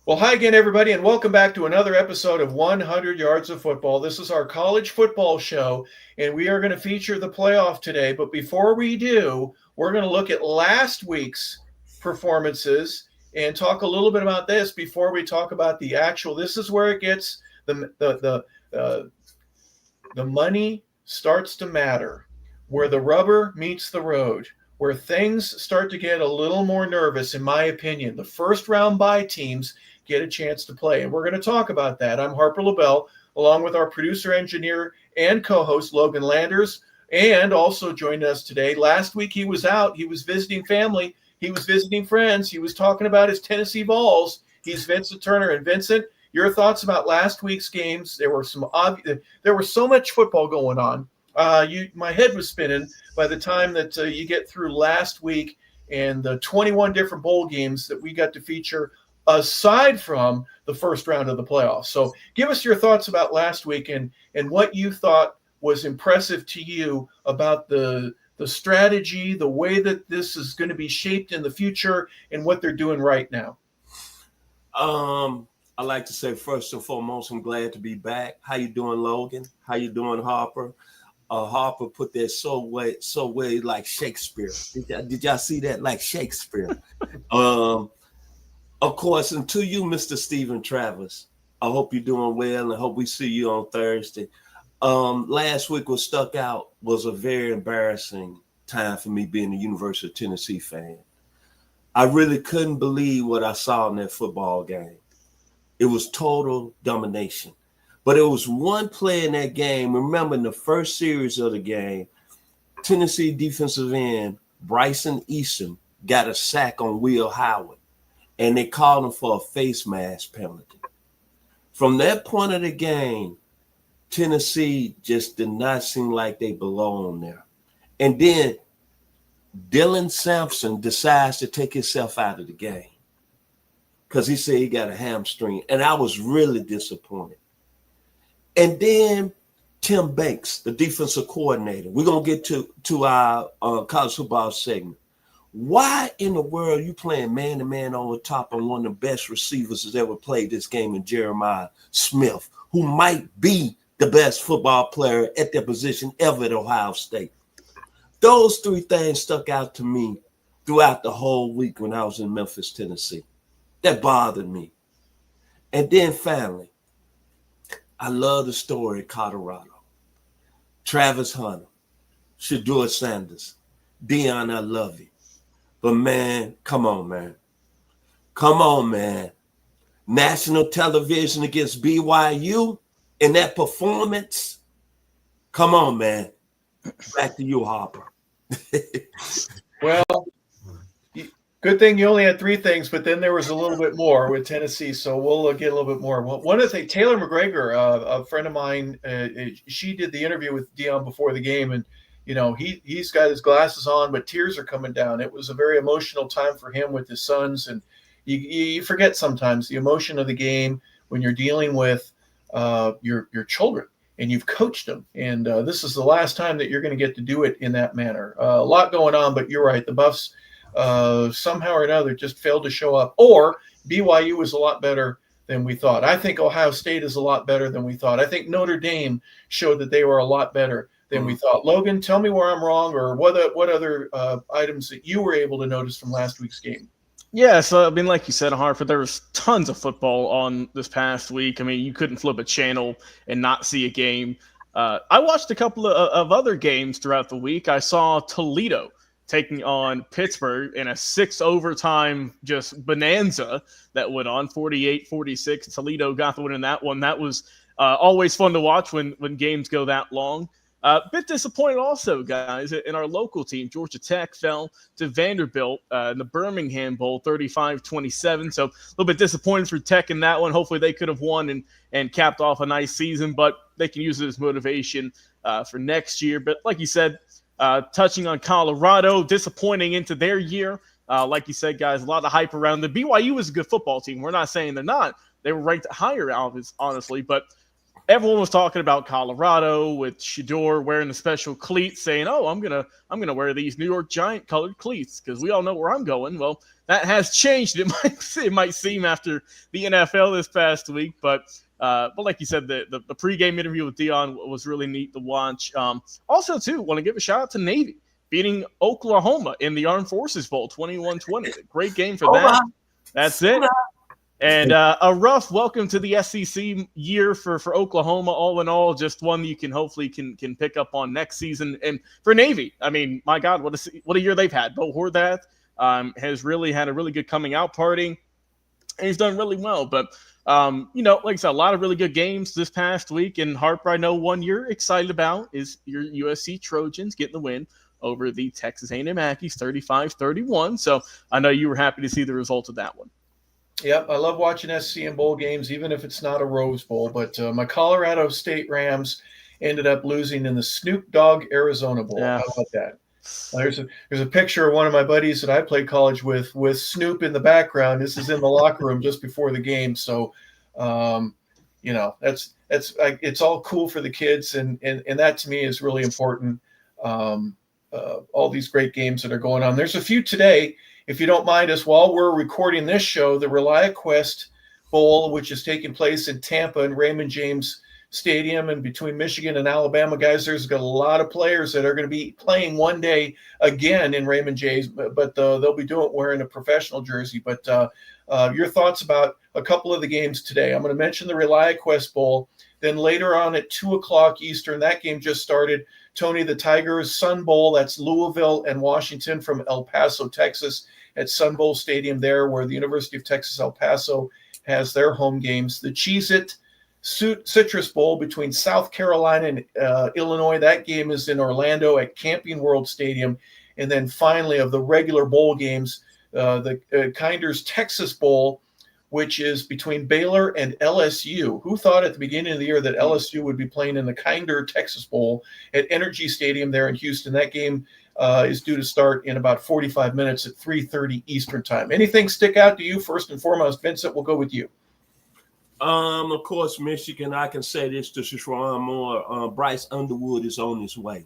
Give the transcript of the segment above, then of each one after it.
Well, hi again, everybody, and welcome back to another episode of 100 Yards of Football. This is our college football show, and we are going to feature the playoff today. But before we do, we're going to look at last week's performances and talk a little bit about this before we talk about the actual. This is where it gets the money starts to matter, where the rubber meets the road, where things start to get a little more nervous, in my opinion. The first round bye teams get a chance to play. And we're going to talk about that. I'm Harper LaBelle, along with our producer, engineer, and co-host, Logan Landers, and also joining us today. Last week he was out. He was visiting family. He was visiting friends. He was talking about his Tennessee Vols. He's Vincent Turner. And Vincent, your thoughts about last week's games? There was so much football going on. My head was spinning by the time that you get through last week and the 21 different bowl games that we got to feature aside from the first round of the playoffs. So give us your thoughts about last week and what you thought was impressive to you about the strategy, the way that this is going to be shaped in the future, and what they're doing right now. I like to say first and foremost, I'm glad to be back. How you doing, Logan? How you doing, Harper? Harper put that so way like Shakespeare. Did y'all see that? Like Shakespeare. Of course, and to you, Mr. Stephen Travers, I hope you're doing well and I hope we see you on Thursday. Last week what stuck out was a very embarrassing time for me being a University of Tennessee fan. I really couldn't believe what I saw in that football game. It was total domination. But it was one play in that game. Remember, in the first series of the game, Tennessee defensive end Bryson Eason got a sack on Will Howard, and they called him for a face mask penalty. From that point of the game, Tennessee just did not seem like they belonged there. And then Dylan Sampson decides to take himself out of the game because he said he got a hamstring, and I was really disappointed. And then Tim Banks, the defensive coordinator, we're going to get to our college football segment. Why in the world are you playing man-to-man on the top on one of the best receivers that's ever played this game in Jeremiah Smith, who might be the best football player at their position ever at Ohio State? Those three things stuck out to me throughout the whole week when I was in Memphis, Tennessee. That bothered me. And then finally, I love the story of Colorado. Travis Hunter, Shedeur Sanders, Deion, I love you. But man, come on, man. Come on, man. National television against BYU in that performance. Come on, man. Back to you, Harper. Well, good thing you only had three things, but then there was a little bit more with Tennessee, so we'll get a little bit more. One of the things, Taylor McGregor, a friend of mine, she did the interview with Deion before the game, and he's got his glasses on, but tears are coming down. It was a very emotional time for him with his sons, and you forget sometimes the emotion of the game when you're dealing with your children and you've coached them. And this is the last time that you're going to get to do it in that manner. A lot going on, but you're right. The Buffs somehow or another just failed to show up. Or BYU was a lot better than we thought. I think Ohio State is a lot better than we thought. I think Notre Dame showed that they were a lot better than we thought. Logan, tell me where I'm wrong, or what other items that you were able to notice from last week's game. Yeah, so I mean, like you said, Hartford, there was tons of football on this past week. I mean, you couldn't flip a channel and not see a game. I watched a couple of other games throughout the week. I saw Toledo taking on Pittsburgh in a 6 overtime just bonanza that went on, 48-46. Toledo got the win in that one. That was always fun to watch when games go that long. A bit disappointed also, guys, in our local team. Georgia Tech fell to Vanderbilt in the Birmingham Bowl, 35-27. So a little bit disappointed for Tech in that one. Hopefully they could have won and capped off a nice season, but they can use it as motivation for next year. But like you said, touching on Colorado, disappointing into their year. Like you said, guys, a lot of hype around them. BYU is a good football team. We're not saying they're not. They were ranked higher, honestly, but everyone was talking about Colorado with Shedeur wearing the special cleats, saying, "Oh, I'm gonna wear these New York Giant colored cleats because we all know where I'm going." Well, that has changed. It might seem after the NFL this past week, but like you said, the pregame interview with Dion was really neat to watch. Also, too, want to give a shout out to Navy beating Oklahoma in the Armed Forces Bowl 21-20. Great game for that. That's it. And a rough welcome to the SEC year for Oklahoma. All in all, just one you can hopefully can pick up on next season. And for Navy, I mean, my God, what a year they've had. Bo Horvath has really had a really good coming out party, and he's done really well. But like I said, a lot of really good games this past week. And Harper, I know one you're excited about is your USC Trojans getting the win over the Texas A&M Aggies 35-31. So I know you were happy to see the result of that one. Yep, I love watching SC and bowl games, even if it's not a Rose Bowl. But my Colorado State Rams ended up losing in the Snoop Dogg Arizona Bowl. Yeah. How about that? There's a picture of one of my buddies that I played college with Snoop in the background. This is in the locker room just before the game. So, that's it's all cool for the kids, and that to me is really important. All these great games that are going on. There's a few today. If you don't mind us, while we're recording this show, the ReliaQuest Bowl, which is taking place in Tampa and Raymond James Stadium, and between Michigan and Alabama, guys, there's got a lot of players that are going to be playing one day again in Raymond James, but they'll be doing it wearing a professional jersey. But your thoughts about a couple of the games today? I'm going to mention the ReliaQuest Bowl. Then later on at 2:00 Eastern, that game just started. Tony, the Tigers Sun Bowl, that's Louisville and Washington from El Paso, Texas, at Sun Bowl Stadium there, where the University of Texas El Paso has their home games. The Cheez-It Citrus Bowl between South Carolina and Illinois, that game is in Orlando at Camping World Stadium. And then finally, of the regular bowl games, the Kinder's Texas Bowl, which is between Baylor and LSU. Who thought at the beginning of the year that LSU would be playing in the Kinder Texas Bowl at Energy Stadium there in Houston? That game is due to start in about 45 minutes at 3:30 Eastern time. Anything stick out to you? First and foremost, Vincent, we'll go with you. Of course, Michigan, I can say this to Sharon Moore. Bryce Underwood is on his way.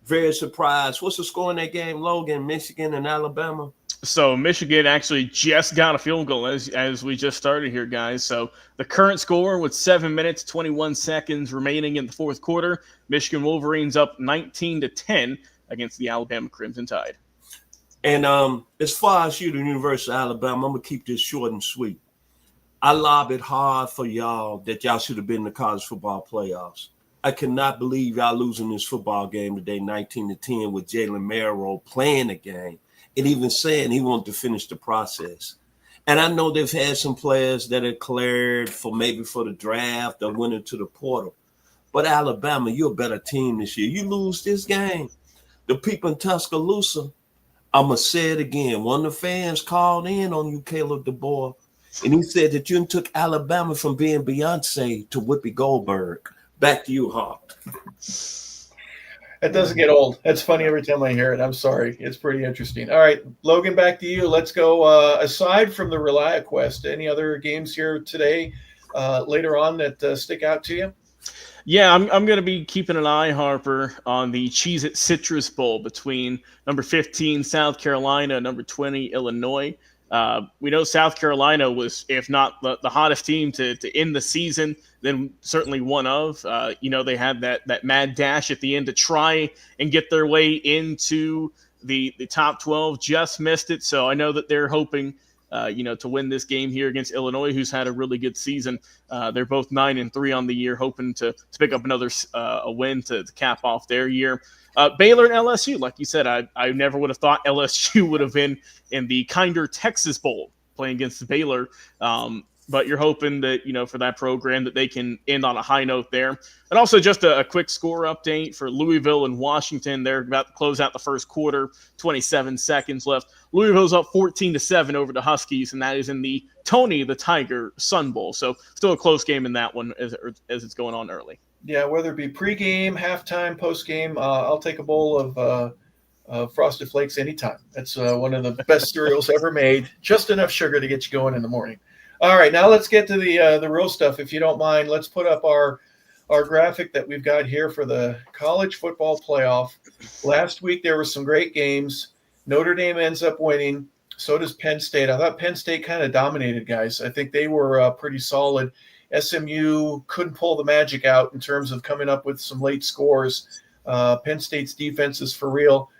Very surprised. What's the score in that game, Logan? Michigan and Alabama? So Michigan actually just got a field goal as we just started here, guys. So the current score with 7 minutes, 21 seconds remaining in the fourth quarter, Michigan Wolverines up 19-10 against the Alabama Crimson Tide. And as far as you, the University of Alabama, I'm going to keep this short and sweet. I lobbied hard for y'all that y'all should have been in the college football playoffs. I cannot believe y'all losing this football game today, 19-10, with Jalen Merrill playing the game and even saying he wanted to finish the process. And I know they've had some players that are cleared for the draft or went into the portal. But Alabama, you're a better team this year. You lose this game. The people in Tuscaloosa, I'm going to say it again. One of the fans called in on you, Caleb DeBoer, and he said that you took Alabama from being Beyonce to Whoopi Goldberg. Back to you, Hawk. That doesn't get old. That's funny every time I hear it. I'm sorry. It's pretty interesting. All right, Logan, back to you. Let's go. Aside from the ReliaQuest, any other games here today later on that stick out to you? Yeah, I'm going to be keeping an eye, Harper, on the Cheez-It Citrus Bowl between number 15, South Carolina, and number 20, Illinois. We know South Carolina was, if not the hottest team to end the season, then certainly one of. They had that mad dash at the end to try and get their way into the top 12, just missed it. So I know that they're hoping, to win this game here against Illinois, who's had a really good season. They're both 9-3 on the year, hoping to pick up another a win to cap off their year. Baylor and LSU, like you said, I never would have thought LSU would have been in the Kinder Texas Bowl playing against Baylor. But you're hoping that, for that program that they can end on a high note there. And also just a quick score update for Louisville and Washington. They're about to close out the first quarter, 27 seconds left. Louisville's up 14-7 over the Huskies, and that is in the Tony the Tiger Sun Bowl. So still a close game in that one as it's going on early. Yeah, whether it be pregame, halftime, postgame, I'll take a bowl of Frosted Flakes anytime. That's one of the best cereals ever made. Just enough sugar to get you going in the morning. All right, now let's get to the real stuff, if you don't mind. Let's put up our graphic that we've got here for the college football playoff. Last week there were some great games. Notre Dame ends up winning So does Penn State. I thought Penn State kind of dominated, guys. I think they were pretty solid. SMU couldn't pull the magic out in terms of coming up with some late scores. Penn State's defense is for real.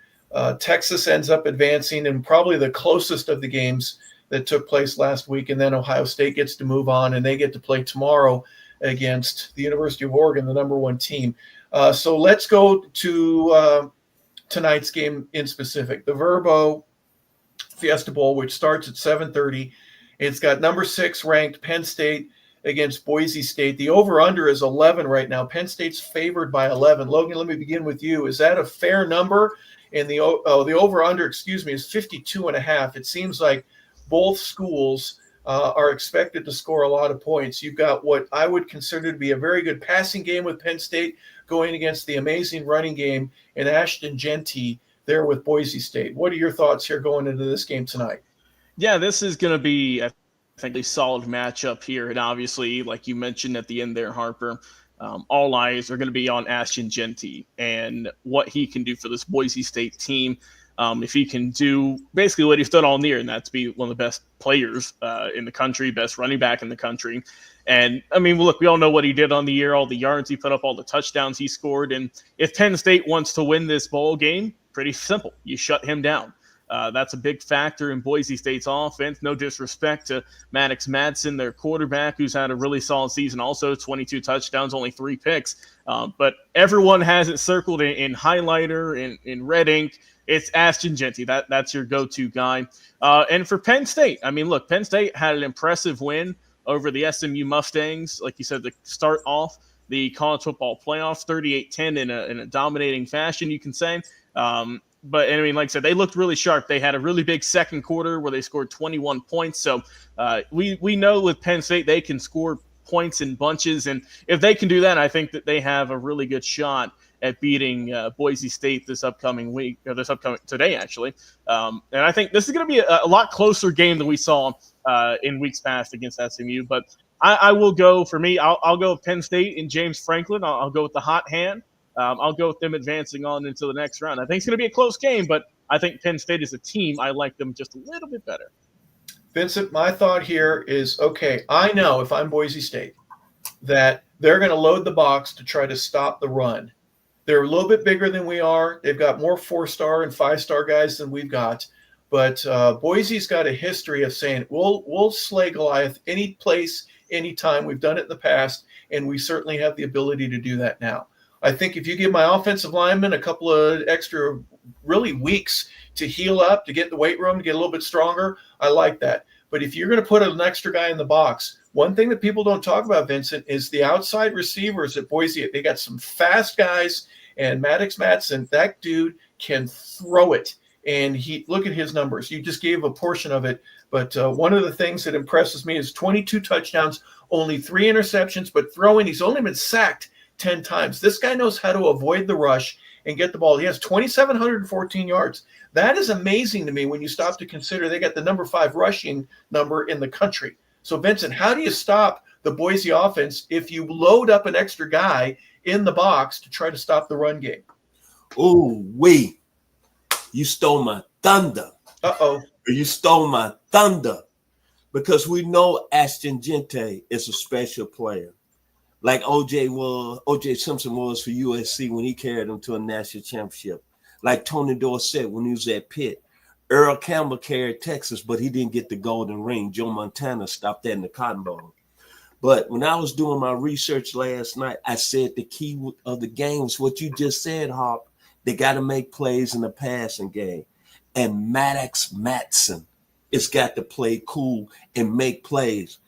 Texas ends up advancing in probably the closest of the games that took place last week, and then Ohio State gets to move on, and they get to play tomorrow against the University of Oregon, the number one team. So let's go to tonight's game in specific. The Verbo Fiesta Bowl, which starts at 7:30. It's got number 6 ranked Penn State against Boise State. The over-under is 11 right now. Penn State's favored by 11. Logan, let me begin with you. Is that a fair number? And the over-under, is 52.5. It seems like both schools are expected to score a lot of points. You've got what I would consider to be a very good passing game with Penn State going against the amazing running game in Ashton Genty there with Boise State. What are your thoughts here going into this game tonight? Yeah, this is going to be, I think, a solid matchup here. And obviously, like you mentioned at the end there, Harper, all eyes are going to be on Ashton Genty and what he can do for this Boise State team. If he can do basically what he's done all year, and that's be one of the best players in the country, best running back in the country. And, I mean, look, we all know what he did on the year, all the yards he put up, all the touchdowns he scored. And if Penn State wants to win this bowl game, pretty simple. You shut him down. That's a big factor in Boise State's offense. No disrespect to Maddox Madsen, their quarterback, who's had a really solid season also, 22 touchdowns, only 3 picks. But everyone has it circled in highlighter, in red ink. It's Ashton Genty. That's your go-to guy. And for Penn State, I mean, look, Penn State had an impressive win over the SMU Mustangs, like you said, to start off the college football playoffs, 38-10 in a dominating fashion, you can say. But, I mean, like I said, they looked really sharp. They had a really big second quarter where they scored 21 points. So we know with Penn State they can score points in bunches. And if they can do that, I think that they have a really good shot at beating Boise State this upcoming week, or today, actually. And I think this is going to be a lot closer game than we saw in weeks past against SMU. But I will go, for me, I'll go with Penn State and James Franklin. I'll go with the hot hand. I'll go with them advancing on into the next round. I think it's going to be a close game, but I think Penn State as a team, I like them just a little bit better. Vincent, my thought here is, okay, I know if I'm Boise State that they're going to load the box to try to stop the run. They're a little bit bigger than we are. They've got more 4-star and 5-star guys than we've got. But Boise's got a history of saying, we'll slay Goliath any place, anytime. We've done it in the past, and we certainly have the ability to do that now. I think if you give my offensive linemen a couple of extra really weeks to heal up, to get in the weight room, to get a little bit stronger, I like that. But if you're going to put an extra guy in the box, one thing that people don't talk about, Vincent, is the outside receivers at Boise. They got some fast guys, and Maddox Madsen, that dude can throw it. And look at his numbers. You just gave a portion of it. But one of the things that impresses me is 22 touchdowns, only 3 interceptions, but throwing, he's only been sacked 10 times. This guy knows how to avoid the rush and get the ball. He has 2,714 yards. That is amazing to me when you stop to consider they got the number 5 rushing number in the country. So, Vincent, how do you stop the Boise offense if you load up an extra guy in the box to try to stop the run game? Oh, wait. You stole my thunder. Uh-oh. You stole my thunder. Because we know Ashton Genty is a special player. Like O.J. Simpson was for USC when he carried them to a national championship. Like Tony Dorsett when he was at Pitt. Earl Campbell carried Texas, but he didn't get the golden ring. Joe Montana stopped that in the Cotton Bowl. But when I was doing my research last night, I said the key of the game is what you just said, Hawk. They got to make plays in the passing game. And Maddox Madsen has got to play cool and make plays.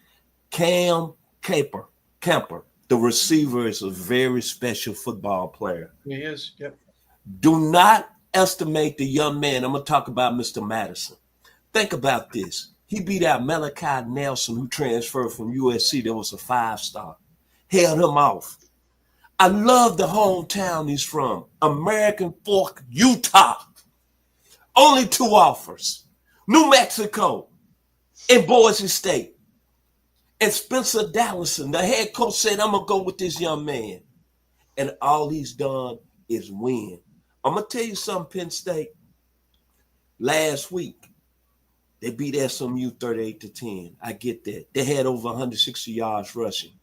Cam Kemper, the receiver, is a very special football player. He is, yep. Do not estimate the young man. I'm going to talk about Mr. Madison. Think about this. He beat out Malachi Nelson, who transferred from USC. That was a 5-star. Held him off. I love the hometown he's from, American Fork, Utah. Only 2 offers, New Mexico and Boise State. And Spencer Dallison, the head coach, said, I'm going to go with this young man. And all he's done is win. I'm going to tell you something, Penn State. Last week, They beat SMU 38-10. I get that. They had over 160 yards rushing.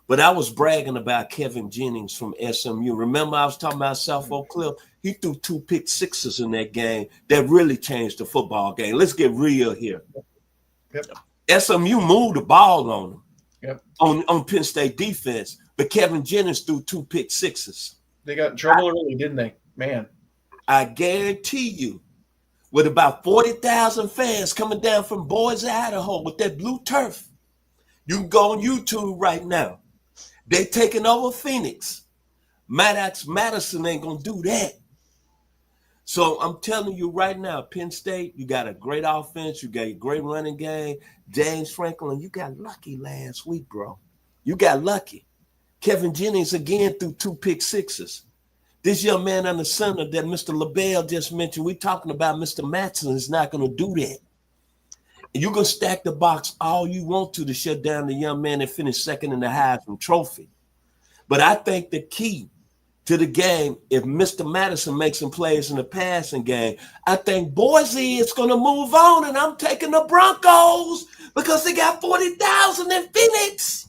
But I was bragging about Kevin Jennings from SMU. Remember, I was talking about South Oak Cliff? He threw 2 pick sixes in that game that really changed the football game. Let's get real here. Yep. SMU moved the ball on them, yep. on Penn State defense, but Kevin Jennings threw 2 pick sixes. They got in trouble early, didn't they? Man. I guarantee you, with about 40,000 fans coming down from Boise, Idaho with that blue turf, you can go on YouTube right now. They taking over Phoenix. Maddox Madison ain't going to do that. So I'm telling you right now, Penn State, you got a great offense. You got a great running game. James Franklin, you got lucky last week, bro. You got lucky. Kevin Jennings again threw 2 pick sixes. This young man on the center that Mr. LaBelle just mentioned, we talking about Mr. Matson is not going to do that. You can stack the box all you want to shut down the young man that finished second in the Heisman Trophy. But I think the key to the game, if Mr. Madison makes some plays in the passing game, I think Boise is going to move on, and I'm taking the Broncos because they got 40,000 in Phoenix.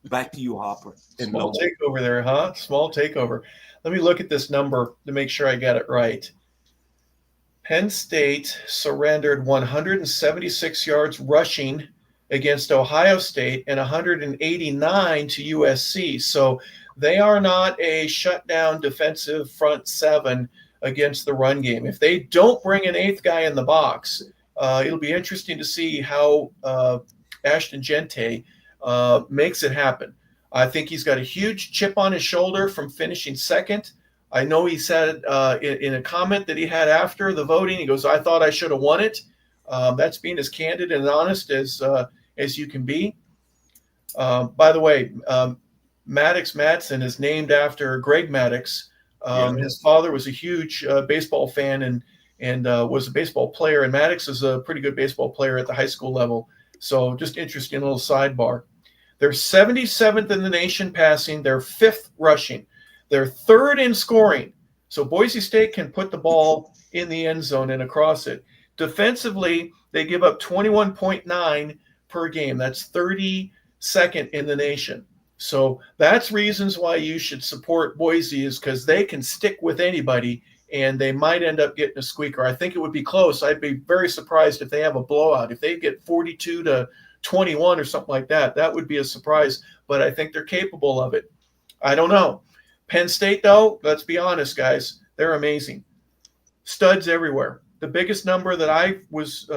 Back to you, Harper. Small takeover there, huh? Small takeover. Let me look at this number to make sure I got it right. Penn State surrendered 176 yards rushing against Ohio State and 189 to USC. So they are not a shutdown defensive front seven against the run game. If they don't bring an 8th guy in the box, it'll be interesting to see how Ashton Gente makes it happen. I think he's got a huge chip on his shoulder from finishing second. I know he said in a comment that he had after the voting, he goes, "I thought I should have won it." That's being as candid and honest as you can be. By the way, Maddox Madsen is named after Greg Maddox. His father was a huge baseball fan and was a baseball player, and Maddox is a pretty good baseball player at the high school level. So just interesting little sidebar. They're 77th in the nation passing. They're 5th rushing. They're 3rd in scoring. So Boise State can put the ball in the end zone and across it. Defensively, they give up 21.9 per game. That's 32nd in the nation. So that's reasons why you should support Boise, is because they can stick with anybody and they might end up getting a squeaker. I think it would be close. I'd be very surprised if they have a blowout. If they get 42-21 or something like that, that would be a surprise. But I think they're capable of it. I don't know. Penn State, though, let's be honest, guys, they're amazing. Studs everywhere. The biggest number that I was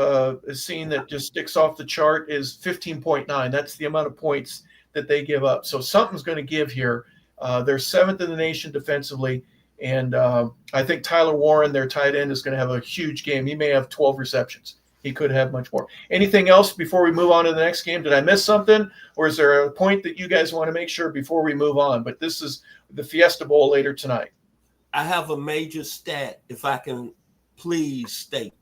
seeing that just sticks off the chart is 15.9. That's the amount of points that they give up. So something's going to give here. They're 7th in the nation defensively, and I think Tyler Warren, their tight end, is going to have a huge game. He may have 12 receptions. He could have much more. Anything else before we move on to the next game? Did I miss something, or is there a point that you guys want to make sure before we move on? But this is the Fiesta Bowl later tonight. I have a major stat, if I can please state.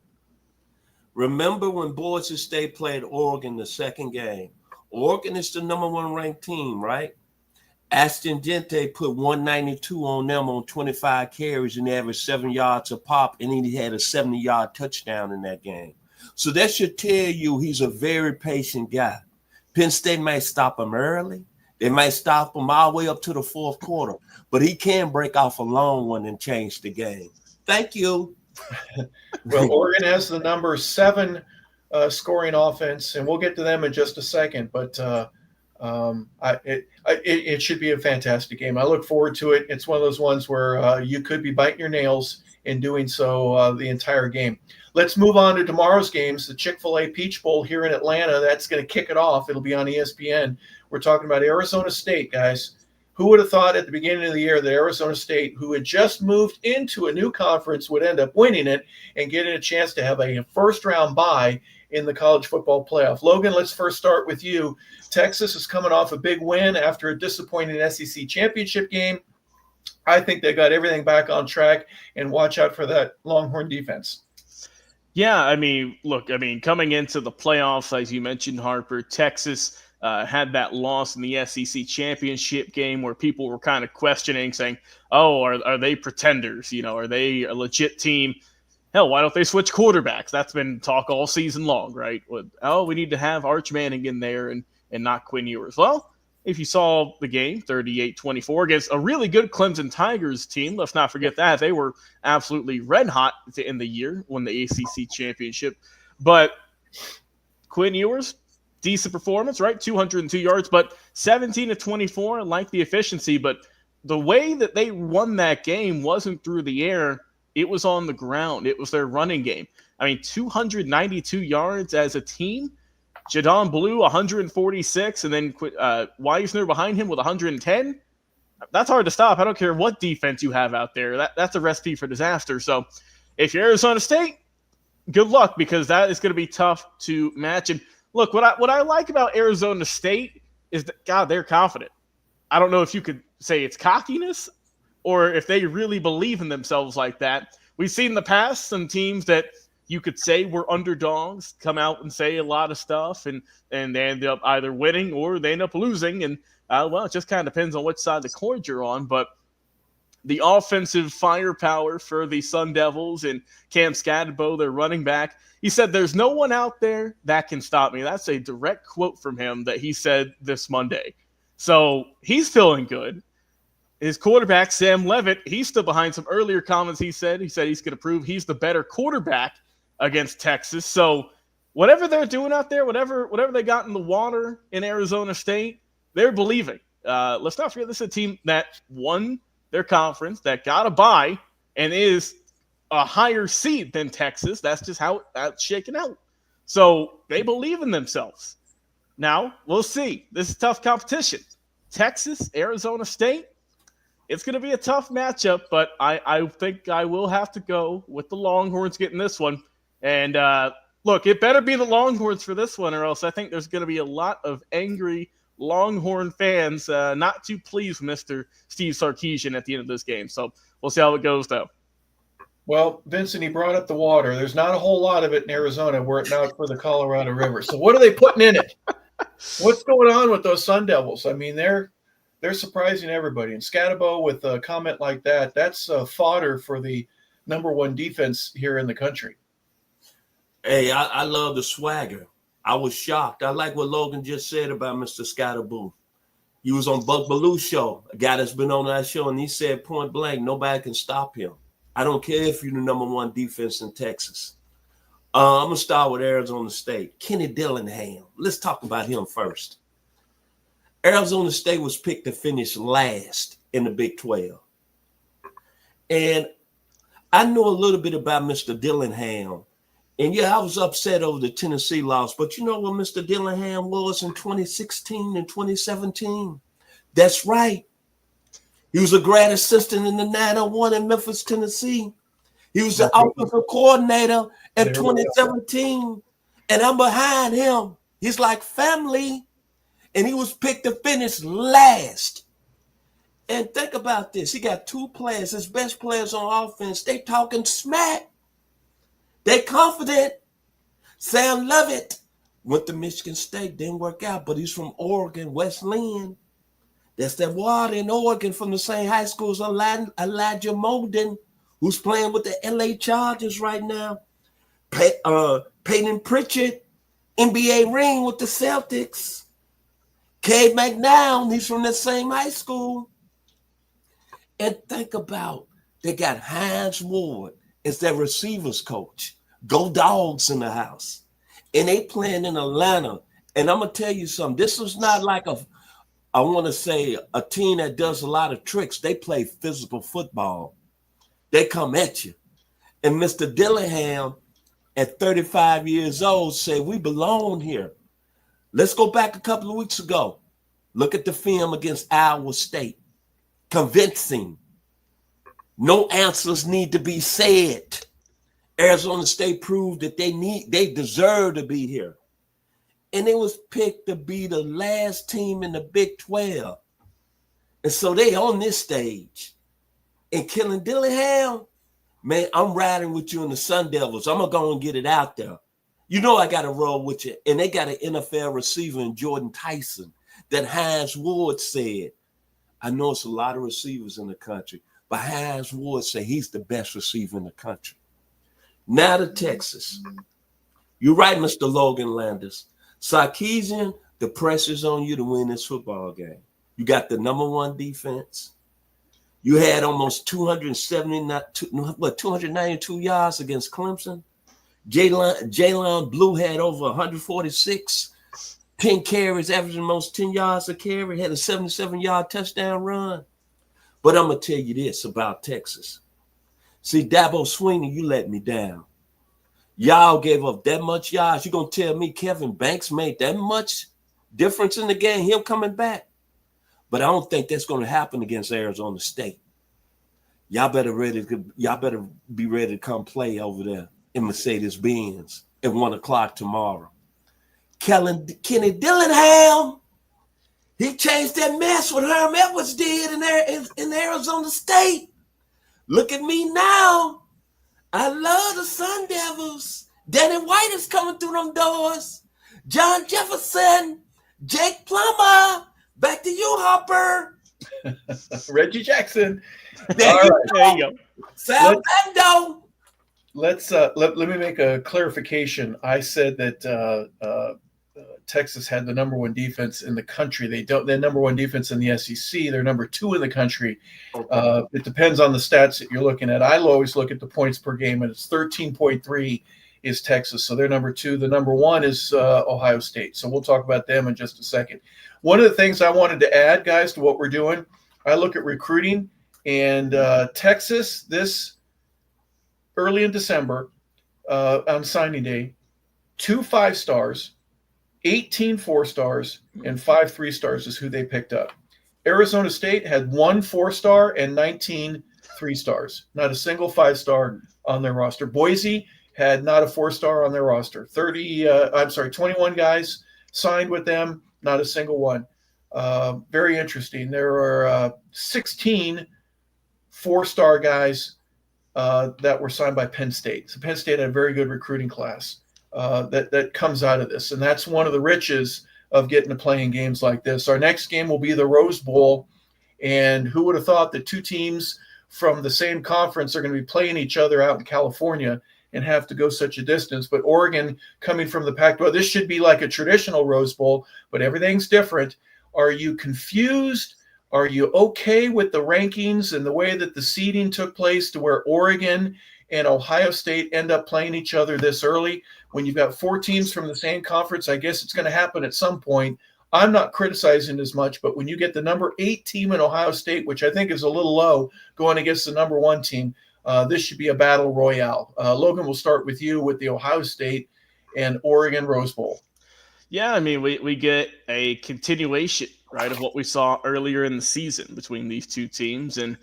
Remember when Boise State played Oregon the second game? Oregon is the number 1 ranked team, right? Ashton Gente put 192 on them on 25 carries and averaged 7 yards a pop, and he had a 70-yard touchdown in that game. So that should tell you he's a very patient guy. Penn State might stop him early. They might stop him all the way up to the 4th quarter, but he can break off a long one and change the game. Thank you. Well, Oregon has the number 7 scoring offense, and we'll get to them in just a second. But it should be a fantastic game. I look forward to it. It's one of those ones where you could be biting your nails in doing so the entire game. Let's move on to tomorrow's games. The Chick-fil-A Peach Bowl here in Atlanta. That's going to kick it off. It'll be on ESPN. We're talking about Arizona State, guys. Who would have thought at the beginning of the year that Arizona State, who had just moved into a new conference, would end up winning it and getting a chance to have a first-round bye in the college football playoff? Logan, let's first start with you. Texas is coming off a big win after a disappointing SEC championship game. I think they got everything back on track, and watch out for that Longhorn defense. Yeah, I mean, look, coming into the playoffs, as you mentioned, Harper, Texas had that loss in the SEC championship game where people were kind of questioning, saying, oh, are they pretenders? You know, are they a legit team? Hell, why don't they switch quarterbacks? That's been talk all season long, right? We need to have Arch Manning in there and not Quinn Ewers. Well, if you saw the game, 38-24 against a really good Clemson Tigers team, let's not forget that. They were absolutely red hot in the year, won the ACC championship. But Quinn Ewers, decent performance, right? 202 yards, but 17-24, like the efficiency. But the way that they won that game wasn't through the air. It was on the ground. It was their running game. I mean, 292 yards as a team. Jadon Blue, 146, and then Weisner behind him with 110. That's hard to stop. I don't care what defense you have out there. That's a recipe for disaster. So if you're Arizona State, good luck, because that is going to be tough to match. And look, what I like about Arizona State is that, God, they're confident. I don't know if you could say it's cockiness or if they really believe in themselves like that. We've seen in the past some teams that you could say were underdogs come out and say a lot of stuff, and they end up either winning or they end up losing. And, well, it just kind of depends on which side of the coin you're on. But the offensive firepower for the Sun Devils and Cam Scatterbo, their running back, he said, "There's no one out there that can stop me." That's a direct quote from him that he said this Monday. So he's feeling good. His quarterback, Sam Levitt, he's still behind some earlier comments he said. He said he's going to prove he's the better quarterback against Texas. So whatever they're doing out there, whatever they got in the water in Arizona State, they're believing. Let's not forget this is a team that won their conference, that got a bye, and is a higher seed than Texas. That's just how that's shaken out. So they believe in themselves. Now, we'll see. This is tough competition. Texas, Arizona State, it's going to be a tough matchup, but I think I will have to go with the Longhorns getting this one. And look, it better be the Longhorns for this one, or else I think there's going to be a lot of angry Longhorn fans not too pleased with Mr. Steve Sarkisian at the end of this game. So we'll see how it goes, though. Well, Vincent, he brought up the water. There's not a whole lot of it in Arizona were it not for the Colorado River. So what are they putting in it? What's going on with those Sun Devils? I mean, they're surprising everybody. And Scatterbo with a comment like that, that's fodder for the number one defense here in the country. Hey, I love the swagger. I was shocked. I like what Logan just said about Mr. Scatterbo. He was on Buck Belu's show, a guy that's been on that show, and he said point blank, nobody can stop him. I don't care if you're the number one defense in Texas. I'm going to start with Arizona State. Kenny Dillingham. Let's talk about him first. Arizona State was picked to finish last in the Big 12. And I know a little bit about Mr. Dillingham. And, yeah, I was upset over the Tennessee loss. But you know what Mr. Dillingham was in 2016 and 2017? That's right. He was a grad assistant in the 901 in Memphis, Tennessee. He was the offensive coordinator in 2017. And I'm behind him. He's like family. And he was picked to finish last. And think about this. He got two players, his best players on offense. They talking smack. They confident. Sam Levitt went to Michigan State. Didn't work out, but he's from Oregon, West Lynn. That's that water in Oregon from the same high school as Elijah Molden, who's playing with the LA Chargers right now. Peyton Pritchard, NBA ring with the Celtics. Cade McNown, he's from the same high school. And think about, they got Hines Ward as their receivers coach. Go Dogs in the house. And they playing in Atlanta. And I'm going to tell you something. This is not like I want to say a team that does a lot of tricks. They play physical football. They come at you. And Mr. Dillingham, at 35 years old, said, we belong here. Let's go back a couple of weeks ago. Look at the film against Iowa State. Convincing. No answers need to be said. Arizona State proved that they deserve to be here. And it was picked to be the last team in the Big 12. And so they on this stage. And Killing Dillingham, man, I'm riding with you in the Sun Devils. I'm going to go and get it out there. You know I got to roll with you. And they got an NFL receiver in Jordan Tyson that Hines Ward said, I know it's a lot of receivers in the country, but Hines Ward said he's the best receiver in the country. Now to Texas. You're right, Mr. Logan Landis. Sarkisian, the pressure's on you to win this football game. You got the number one defense. You had almost 292 yards against Clemson. Jalen Blue had over 146, 10 carries, averaging almost 10 yards a carry, had a 77-yard touchdown run. But I'm going to tell you this about Texas. See, Dabo Swinney, you let me down. Y'all gave up that much yards. You going to tell me Kevin Banks made that much difference in the game, him coming back? But I don't think that's going to happen against Arizona State. Y'all better be ready to come play over there in Mercedes-Benz at 1 o'clock tomorrow. Kenny Dillingham, he changed that mess what Herm Edwards did in Arizona State. Look at me now. I love the Sun Devils. Danny White is coming through them doors. John Jefferson, Jake Plummer. Back to you, Hopper. Reggie Jackson. There you go. Sal Bando. Let me make a clarification. I said that Texas had the number one defense in the country. They're number one defense in the SEC. They're number two in the country. Okay. It depends on the stats that you're looking at. I always look at the points per game, and it's 13.3 is Texas. So they're number two. The number one is Ohio State. So we'll talk about them in just a second. One of the things I wanted to add, guys, to what we're doing, I look at recruiting, and Texas this early in December on signing day, 2 5-stars, 18 4-stars, and 5 3-stars is who they picked up. Arizona State had 1 4-star and 19 3-stars. Not a single 5-star on their roster. Boise had not a 4-star on their roster. 21 guys signed with them, not a single one. Very interesting. There are 16 4-star guys that were signed by Penn State. So Penn State had a very good recruiting class that comes out of this. And that's one of the riches of getting to play in games like this. Our next game will be the Rose Bowl. And who would have thought that 2 teams from the same conference are going to be playing each other out in California and have to go such a distance? But Oregon coming from the Pac-12, this should be like a traditional Rose Bowl, but everything's different. Are you confused? Are you okay with the rankings and the way that the seeding took place to where Oregon and Ohio State end up playing each other this early? When you've got 4 teams from the same conference, I guess it's going to happen at some point. I'm not criticizing as much, but when you get the number 8 team in Ohio State, which I think is a little low, going against the number 1 team, this should be a battle royale. Logan, we'll start with you with the Ohio State and Oregon Rose Bowl. Yeah, I mean, we get a continuation, right, of what we saw earlier in the season between these 2 teams. And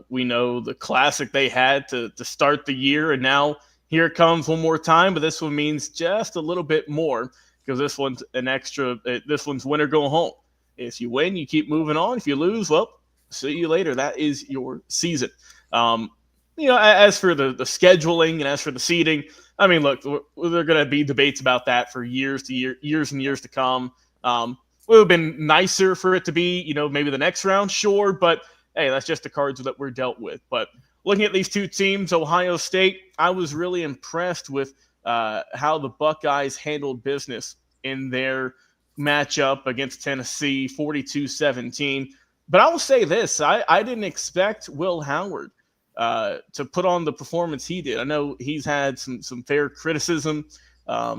we know the classic they had to start the year, and now here it comes one more time, but this one means just a little bit more because this one's this one's win or go home. If you win, you keep moving on. If you lose, well, see you later. That is your season. As for the scheduling and as for the seeding, I mean, look, there are going to be debates about that for years and years to come. It would have been nicer for it to be, maybe the next round, sure, but hey, that's just the cards that we're dealt with. But looking at these 2 teams, Ohio State, I was really impressed with how the Buckeyes handled business in their matchup against Tennessee, 42-17. But I will say this, I didn't expect Will Howard to put on the performance he did. I know he's had some fair criticism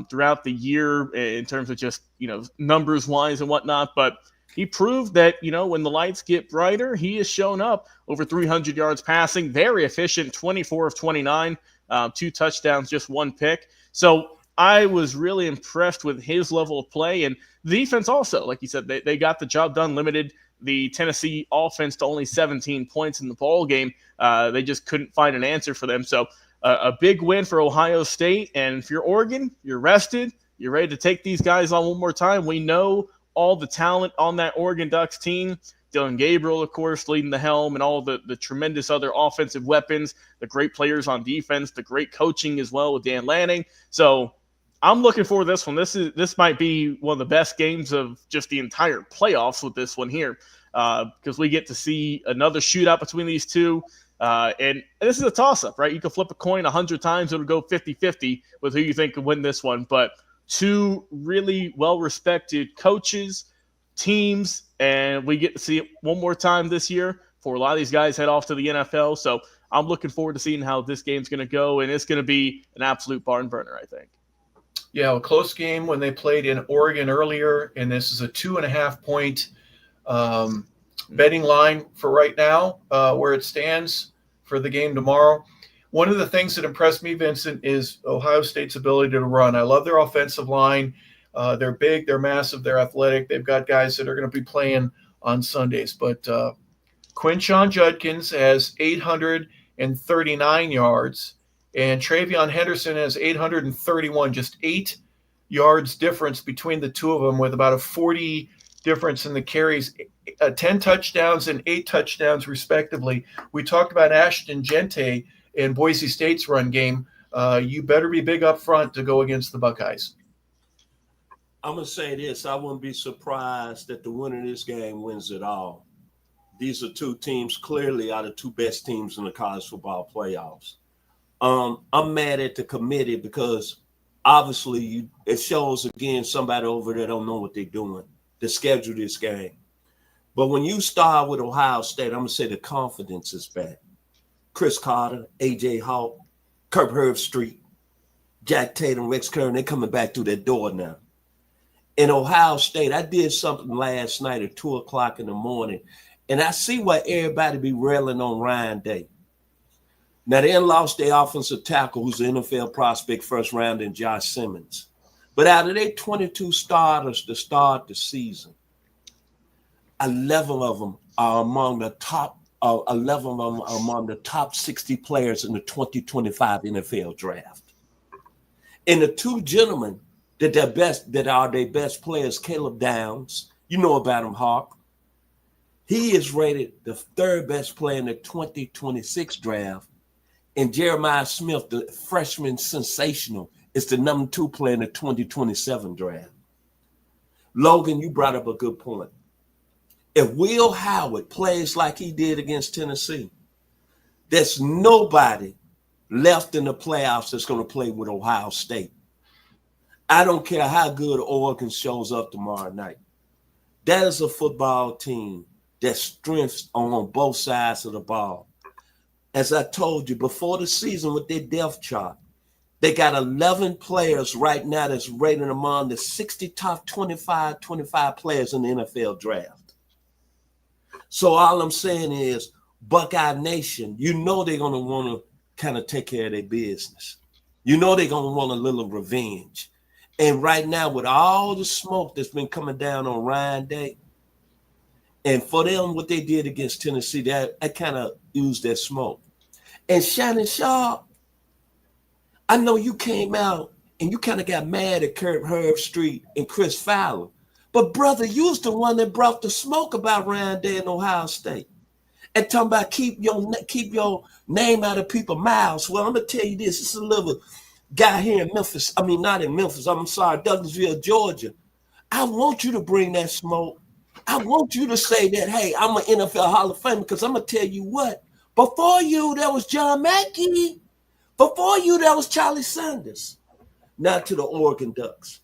throughout the year in terms of just, numbers wise and whatnot, but he proved that, when the lights get brighter, he has shown up over 300 yards passing, very efficient, 24 of 29, 2 touchdowns, just 1 pick. So I was really impressed with his level of play, and the defense also, like you said, they got the job done, limited the Tennessee offense to only 17 points in the ball game. They just couldn't find an answer for them. So a big win for Ohio State. And if you're Oregon, you're rested, you're ready to take these guys on one more time. We know all the talent on that Oregon Ducks team. Dylan Gabriel, of course, leading the helm, and all the tremendous other offensive weapons, the great players on defense, the great coaching as well with Dan Lanning. So I'm looking forward to this one. This might be one of the best games of just the entire playoffs with this one here, because we get to see another shootout between these 2. And this is a toss-up, right? You can flip a coin 100 times. It'll go 50-50 with who you think could win this one. But two really well-respected coaches, teams, and we get to see it one more time this year before a lot of these guys head off to the NFL. So I'm looking forward to seeing how this game's going to go, and it's going to be an absolute barn burner, I think. Yeah, a close game when they played in Oregon earlier, and this is a 2.5-point betting line for right now, where it stands for the game tomorrow. One of the things that impressed me, Vincent, is Ohio State's ability to run. I love their offensive line. They're big, they're massive, they're athletic. They've got guys that are going to be playing on Sundays. But Quinshon Judkins has 839 yards, and Travion Henderson has 831, just 8 yards difference between the two of them, with about a 40 difference in the carries, 10 touchdowns and 8 touchdowns respectively. We talked about Ashton Gente in Boise State's run game. You better be big up front to go against the Buckeyes. I'm going to say this. I wouldn't be surprised that the winner of this game wins it all. These are two teams clearly are the two best teams in the college football playoffs. I'm mad at the committee because obviously it shows, again, somebody over there don't know what they're doing to schedule this game. But when you start with Ohio State, I'm going to say the confidence is back. Chris Carter, A.J. Hawk, Kirk Herbstreit, Jack Tatum, Rex Curran, they're coming back through that door now. In Ohio State, I did something last night at 2 o'clock in the morning, and I see why everybody be railing on Ryan Day. Now, they lost their offensive tackle, who's an NFL prospect first round, in Josh Simmons. But out of their 22 starters to start the season, 11 of them are among the top 60 players in the 2025 NFL draft. And the two gentlemen that are their best players, Caleb Downs, you know about him, Hawk. He is rated the third best player in the 2026 draft. And Jeremiah Smith, the freshman sensational, is the number 2 player in the 2027 draft. Logan, you brought up a good point. If Will Howard plays like he did against Tennessee, there's nobody left in the playoffs that's going to play with Ohio State. I don't care how good Oregon shows up tomorrow night. That is a football team that's strengths on both sides of the ball. As I told you, before the season with their depth chart, they got 11 players right now that's rated among the 60 top 25 players in the NFL draft. So all I'm saying is, Buckeye Nation, you know they're going to want to kind of take care of their business. You know they're going to want a little revenge. And right now, with all the smoke that's been coming down on Ryan Day, and for them, what they did against Tennessee, that kind of used that smoke. And Shannon Sharp, I know you came out and you kind of got mad at Kirk Herbstreit and Chris Fowler. But, brother, you was the one that brought the smoke about Ryan Day in Ohio State. And talking about keep your name out of people's mouths. Well, I'm going to tell you this. It's a little guy here in Memphis. I mean, not in Memphis. I'm sorry, Douglasville, Georgia. I want you to bring that smoke. I want you to say that, hey, I'm an NFL Hall of Famer, because I'm going to tell you what. Before you, there was John Mackey. Before you, there was Charlie Sanders. Now to the Oregon Ducks.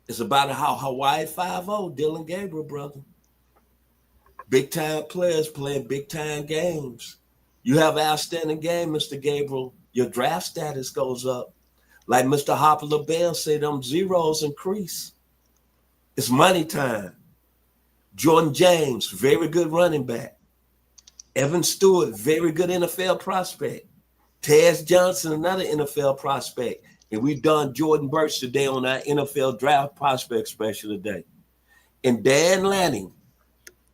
It's about how Hawaii 5-0, Dylan Gabriel, brother. Big-time players playing big-time games. You have an outstanding game, Mr. Gabriel. Your draft status goes up. Like Mr. Hopper LaBelle said, them zeros increase. It's money time. Jordan James, very good running back. Evan Stewart, very good NFL prospect. Taz Johnson, another NFL prospect. And we've done Jordan Burch today on our NFL draft prospect special today. And Dan Lanning,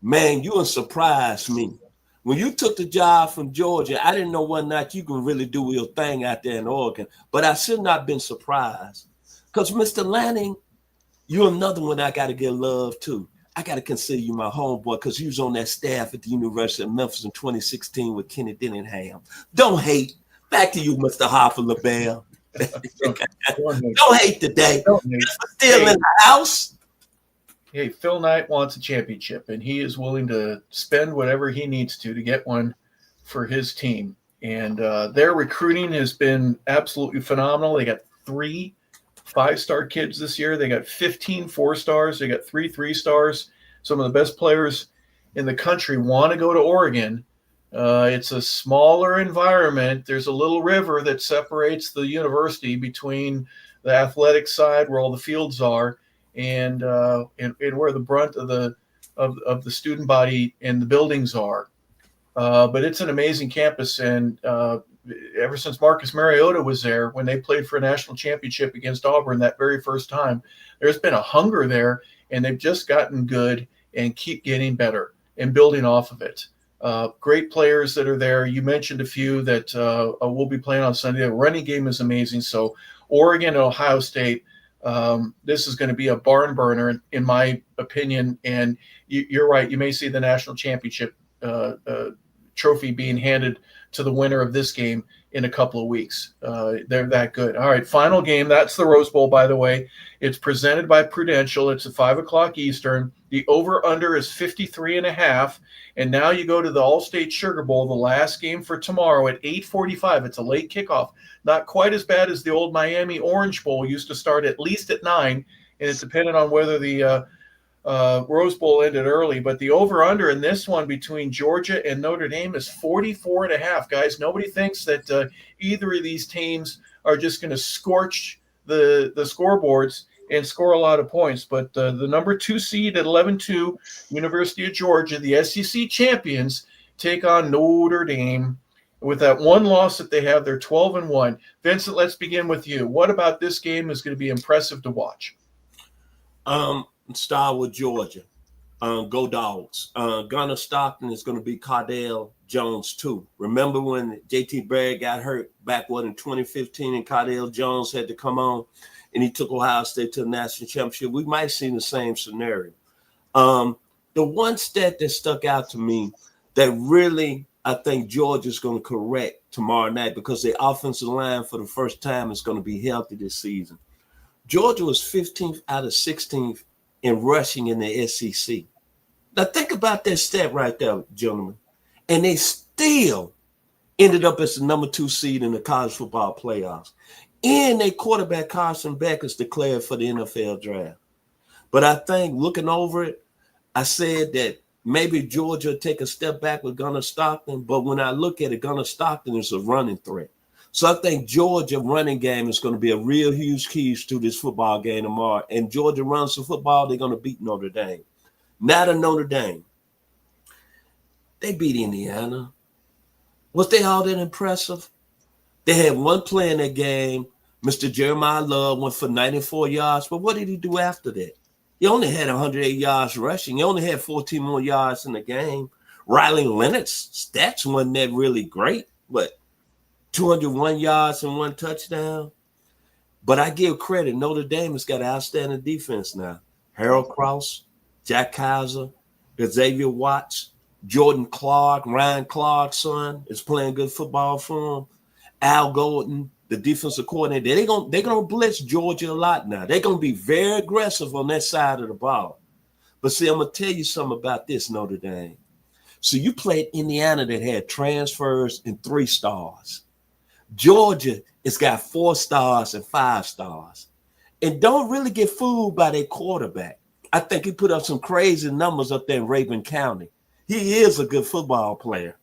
man, you surprised me. When you took the job from Georgia, I didn't know whether or not you can really do your thing out there in Oregon. But I should not have been surprised. Because Mr. Lanning, you're another one I got to give love to. I got to consider you my homeboy because you was on that staff at the University of Memphis in 2016 with Kenny Dillingham. Don't hate. Back to you, Mr. Hopper LaBelle. Don't hate today. Still in the house. Hey, Phil Knight wants a championship, and he is willing to spend whatever he needs to get one for his team. And their recruiting has been absolutely phenomenal. They got 3 5-star kids this year. They got 15 4-stars. They got 3 3-stars. Some of the best players in the country want to go to Oregon. It's a smaller environment. There's a little river that separates the university between the athletic side, where all the fields are, and where the brunt of the student body and the buildings are. But it's an amazing campus, and ever since Marcus Mariota was there, when they played for a national championship against Auburn that very first time, there's been a hunger there, and they've just gotten good and keep getting better and building off of it. Great players that are there. You mentioned a few that will be playing on Sunday. The running game is amazing. So Oregon and Ohio State, this is going to be a barn burner, in my opinion. And you're right. You may see the national championship trophy being handed to the winner of this game in a couple of weeks. They're that good. All right, final game. That's the Rose Bowl, by the way. It's presented by Prudential. It's at 5 o'clock Eastern. The over-under is 53.5. And now you go to the All-State Sugar Bowl, the last game for tomorrow at 8:45. It's a late kickoff. Not quite as bad as the old Miami Orange Bowl used to start at least at 9, and it depended on whether the Rose Bowl ended early. But the over-under in this one between Georgia and Notre Dame is 44.5. Guys, nobody thinks that either of these teams are just going to scorch the scoreboards and score a lot of points. But the number 2 seed at 11-2, University of Georgia, the SEC champions, take on Notre Dame. With that one loss that they have, they're 12-1. Vincent, let's begin with you. What about this game is going to be impressive to watch? Start with Georgia. Go Dogs. Gunnar Stockton is going to be Cardale Jones too. Remember when JT Barrett got hurt back in 2015 and Cardale Jones had to come on and he took Ohio State to the national championship? We might see the same scenario. The one stat that stuck out to me that really I think Georgia's going to correct tomorrow night, because the offensive line for the first time is going to be healthy this season. Georgia was 15th out of 16th in rushing in the SEC. Now think about that stat right there, gentlemen. And they still ended up as the number 2 seed in the college football playoffs. And their quarterback Carson Beck is declared for the NFL draft. But I think looking over it, I said that maybe Georgia will take a step back with Gunnar Stockton. But when I look at it, Gunnar Stockton is a running threat. So I think Georgia running game is going to be a real huge key to this football game tomorrow. And Georgia runs the football, they're going to beat Notre Dame. Not a Notre Dame. They beat Indiana. Was they all that impressive? They had one play in that game. Mr. Jeremiah Love went for 94 yards. But what did he do after that? He only had 108 yards rushing. He only had 14 more yards in the game. Riley Leonard's stats weren't that really great, but 201 yards and 1 touchdown. But I give credit. Notre Dame has got an outstanding defense now. Harold Krause, Jack Kaiser, Xavier Watts, Jordan Clark, Ryan Clark's son is playing good football for him. Al Golden, the defensive coordinator, they're gonna blitz Georgia a lot now. They're gonna be very aggressive on that side of the ball. But see, I'm gonna tell you something about this Notre Dame. So you played Indiana that had transfers and 3 stars. Georgia has got 4 stars and 5 stars. And don't really get fooled by their quarterback. I think he put up some crazy numbers up there in Raven County. He is a good football player.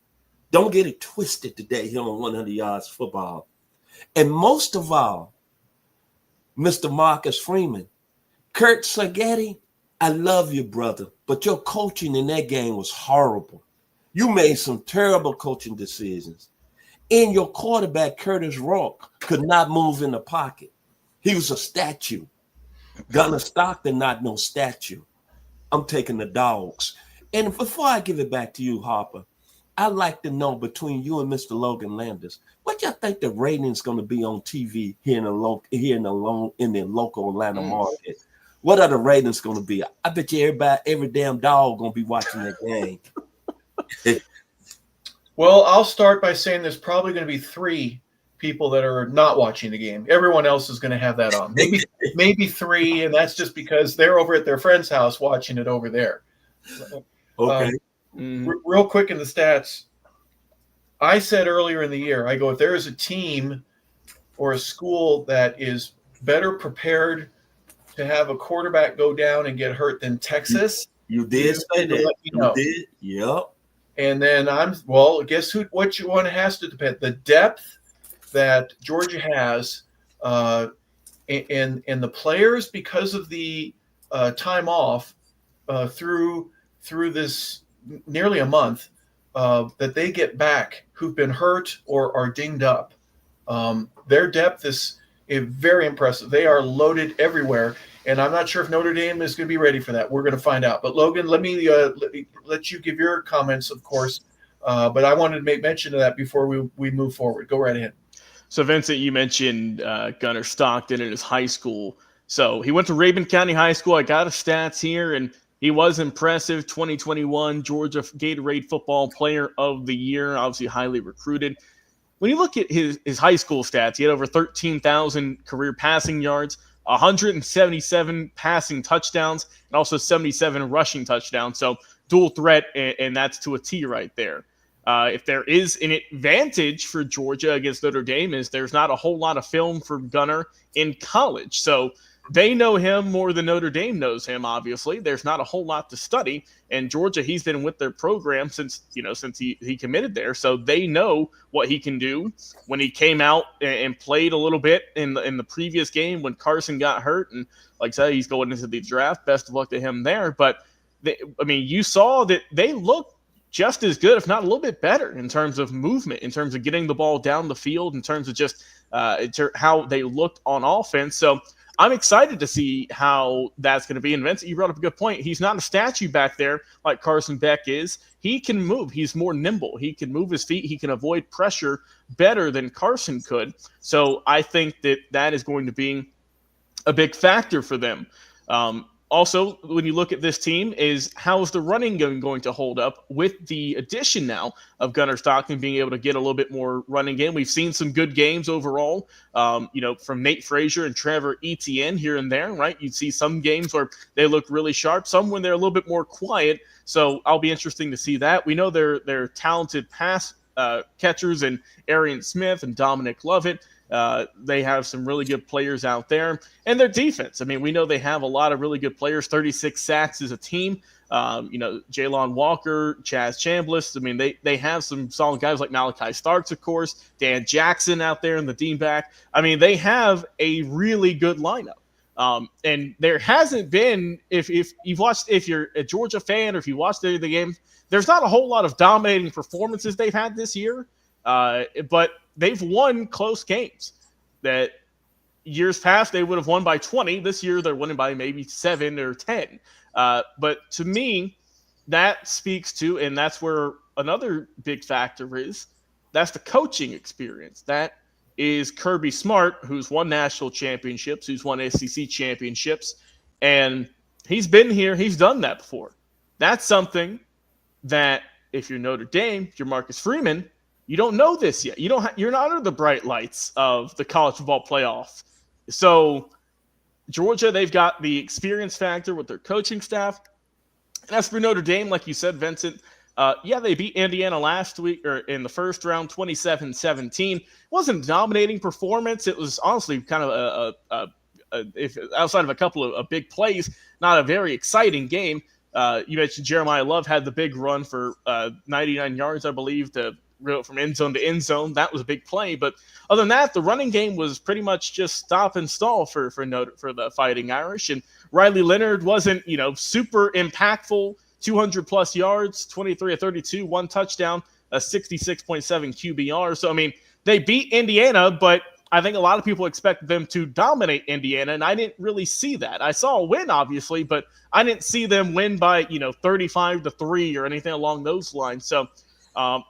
Don't get it twisted today here on 100 Yards Football. And most of all, Mr. Marcus Freeman, Kurt Sagetti, I love you, brother, but your coaching in that game was horrible. You made some terrible coaching decisions. And your quarterback, Curtis Rourke, could not move in the pocket. He was a statue. Gunnar Stockton, not no statue. I'm taking the Dogs. And before I give it back to you, Harper, I'd like to know between you and Mr. Logan Landers, what y'all think the rating's going to be on TV here in the local Atlanta market? What are the ratings going to be? I bet you every damn dog going to be watching that game. Well, I'll start by saying there's probably going to be 3 people that are not watching the game. Everyone else is going to have that on. Maybe 3, and that's just because they're over at their friend's house watching it over there. Okay. Real quick in the stats, I said earlier in the year, I go, if there is a team or a school that is better prepared to have a quarterback go down and get hurt than Texas, You did you say need to that. let me You know. did. Yep. And then guess who? What you want has to depend. The depth that Georgia has, and the players, because of the time off through this nearly a month, that they get back who've been hurt or are dinged up. Their depth is very impressive. They are loaded everywhere, and I'm not sure if Notre Dame is going to be ready for that. We're going to find out. But Logan, let me let you give your comments, of course. But I wanted to make mention of that before we move forward. Go right ahead. So, Vincent, you mentioned Gunnar Stockton in his high school. So he went to Rabun County High School. I got his stats here, and he was impressive. 2021 Georgia Gatorade Football Player of the Year, obviously highly recruited. When you look at his high school stats, he had over 13,000 career passing yards, 177 passing touchdowns, and also 77 rushing touchdowns. So dual threat, and that's to a T right there. If there is an advantage for Georgia against Notre Dame, is there's not a whole lot of film for Gunnar in college. So they know him more than Notre Dame knows him, obviously. There's not a whole lot to study. And Georgia, he's been with their program since he committed there. So they know what he can do. When he came out and played a little bit in the previous game when Carson got hurt, and like I said, he's going into the draft. Best of luck to him there. But you saw that they looked just as good, if not a little bit better, in terms of movement, in terms of getting the ball down the field, in terms of just how they looked on offense. So I'm excited to see how that's going to be. And Vincent, you brought up a good point. He's not a statue back there like Carson Beck is. He can move. He's more nimble. He can move his feet. He can avoid pressure better than Carson could. So I think that is going to be a big factor for them. Also, when you look at this team, is how is the running game going to hold up with the addition now of Gunnar Stockton being able to get a little bit more running game? We've seen some good games overall, from Nate Frazier and Trevor Etienne here and there, right? You'd see some games where they look really sharp, some when they're a little bit more quiet. So I'll be interesting to see that. We know they're talented pass catchers and Arian Smith and Dominic Lovett. They have some really good players out there. And their defense, we know they have a lot of really good players, 36 sacks as a team. Jalon Walker, Chaz Chambliss. They have some solid guys like Malachi Starks, of course, Dan Jackson out there in the dean back. They have a really good lineup. And there hasn't been, if you're a Georgia fan or if you watched any of the games, there's not a whole lot of dominating performances they've had this year. But they've won close games that years past they would have won by 20. This year they're winning by maybe 7 or 10. But to me, that speaks to, and that's where another big factor is, that's the coaching experience. That is Kirby Smart, who's won national championships, who's won SEC championships, and he's been here. He's done that before. That's something that if you're Notre Dame, if you're Marcus Freeman, you don't know this yet. You're not under the bright lights of the college football playoff. So Georgia, they've got the experience factor with their coaching staff. And as for Notre Dame, like you said, Vincent, they beat Indiana last week or in the first round, 27-17. It wasn't a dominating performance. It was honestly kind of if outside of a couple of big plays, not a very exciting game. You mentioned Jeremiah Love had the big run for 99 yards, I believe, from end zone to end zone. That was a big play. But other than that, the running game was pretty much just stop and stall for the Fighting Irish. And Riley Leonard wasn't, super impactful. 200 plus yards, 23 of 32, one touchdown, a 66.7 QBR. So, they beat Indiana, but I think a lot of people expected them to dominate Indiana, and I didn't really see that. I saw a win, obviously, but I didn't see them win by, 35-3 or anything along those lines. So,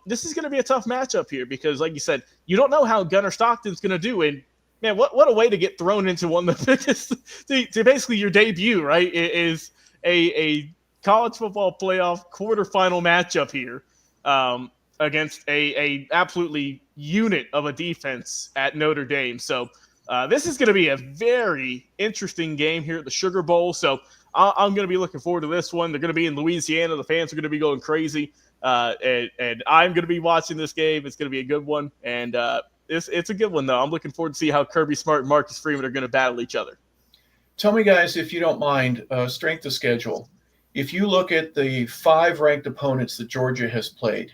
this is going to be a tough matchup here because, like you said, you don't know how Gunnar Stockton's going to do. And, man, what a way to get thrown into one of the biggest to basically your debut, right, is a college football playoff quarterfinal matchup here against a absolutely unit of a defense at Notre Dame. So this is going to be a very interesting game here at the Sugar Bowl. So I'm going to be looking forward to this one. They're going to be in Louisiana. The fans are going to be going crazy. And I'm going to be watching this game. It's going to be a good one, and it's a good one though. I'm looking forward to see how Kirby Smart and Marcus Freeman are going to battle each other. Tell me, guys, if you don't mind, strength of schedule. If you look at the 5 ranked opponents that Georgia has played,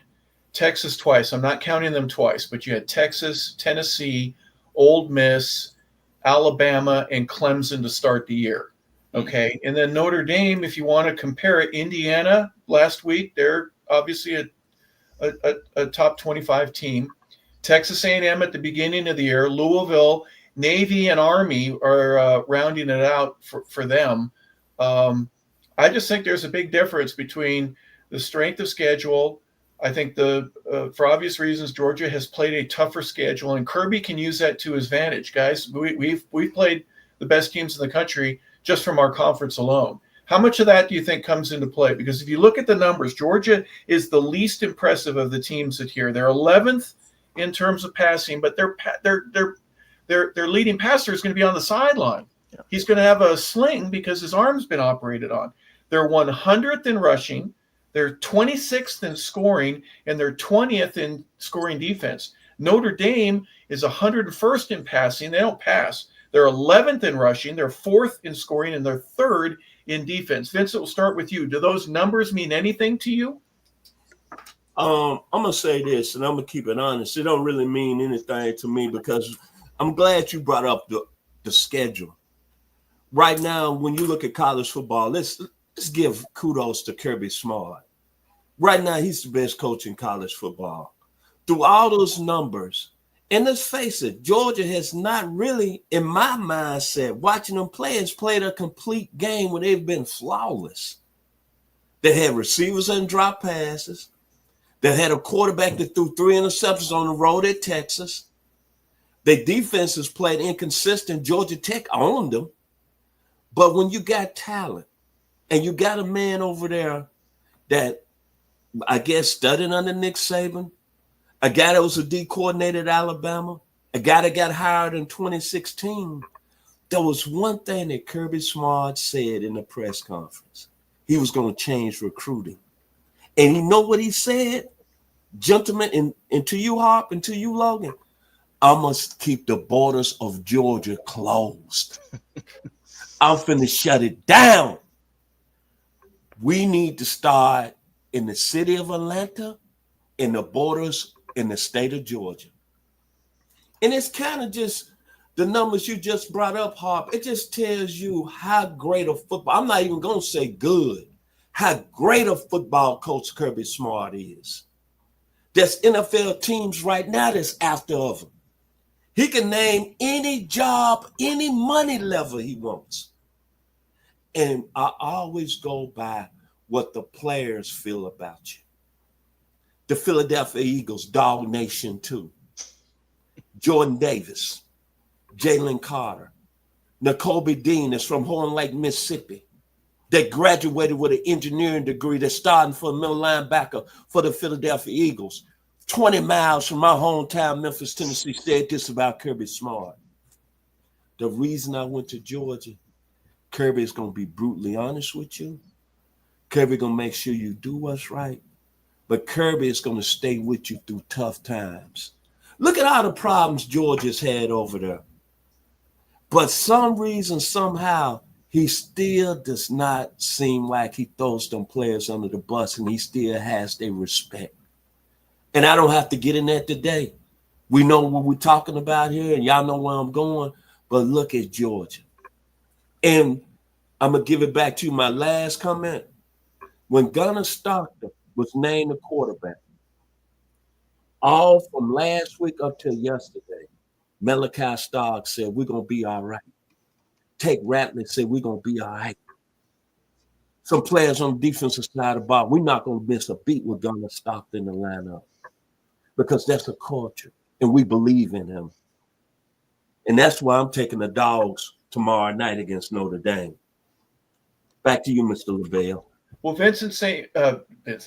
Texas twice. I'm not counting them twice, but you had Texas, Tennessee, Ole Miss, Alabama, and Clemson to start the year. Okay. And then Notre Dame, if you want to compare it, Indiana last week, they're obviously a top 25 team. Texas A&M at the beginning of the year, Louisville, Navy, and Army are rounding it out for them. I just think there's a big difference between the strength of schedule. I think for obvious reasons, Georgia has played a tougher schedule, and Kirby can use that to his advantage. Guys, we've played the best teams in the country just from our conference alone. How much of that do you think comes into play? Because if you look at the numbers, Georgia is the least impressive of the teams that here. They're 11th in terms of passing, but their leading passer is going to be on the sideline. Yeah. He's going to have a sling because his arm's been operated on. They're 100th in rushing, they're 26th in scoring, and they're 20th in scoring defense. Notre Dame is 101st in passing. They don't pass. They're 11th in rushing, they're 4th in scoring, and they're 3rd in defense. Vincent, we'll start with you. Do those numbers mean anything to you? I'm gonna say this, and I'm gonna keep it honest. It don't really mean anything to me because I'm glad you brought up the schedule. Right now, when you look at college football, let's give kudos to Kirby Smart. Right now, he's the best coach in college football. Through all those numbers, and let's face it, Georgia has not really, in my mindset, watching them play, has played a complete game where they've been flawless. They had receivers and drop passes. They had a quarterback that threw 3 interceptions on the road at Texas. Their defense has played inconsistent. Georgia Tech owned them. But when you got talent and you got a man over there that I guess studied under Nick Saban, a guy that was a D coordinator at Alabama, a guy that got hired in 2016, there was one thing that Kirby Smart said in the press conference. He was going to change recruiting. And you know what he said? Gentlemen, and to you, Harp, and to you, Logan, I must keep the borders of Georgia closed. I'm finna shut it down. We need to start in the city of Atlanta, in the borders in the state of Georgia. And it's kind of just the numbers you just brought up, Harp. It just tells you how great a football, I'm not even going to say good, how great a football coach Kirby Smart is. There's NFL teams right now that's after of him. He can name any job, any money level he wants. And I always go by what the players feel about you. The Philadelphia Eagles, Dog Nation 2. Jordan Davis, Jalen Carter, Nakobe Dean is from Horn Lake, Mississippi. They graduated with an engineering degree. They're starting for a middle linebacker for the Philadelphia Eagles. 20 miles from my hometown, Memphis, Tennessee, said this about Kirby Smart. The reason I went to Georgia, Kirby is going to be brutally honest with you. Kirby going to make sure you do what's right. But Kirby is going to stay with you through tough times. Look at all the problems Georgia's had over there. But some reason, somehow, he still does not seem like he throws them players under the bus, and he still has their respect. And I don't have to get in that today. We know what we're talking about here, and y'all know where I'm going. But look at Georgia. And I'm going to give it back to you, my last comment. When Gunnar Stockton was named the quarterback, all from last week up till yesterday, Malachi Stark said, we're going to be all right. Tate Ratliff said, we're going to be all right. Some players on the defensive side of the ball, we're not going to miss a beat with Gunnar Stockton in the lineup because that's a culture, and we believe in him. And that's why I'm taking the Dogs tomorrow night against Notre Dame. Back to you, Mr. LaBelle. Well, Vincent,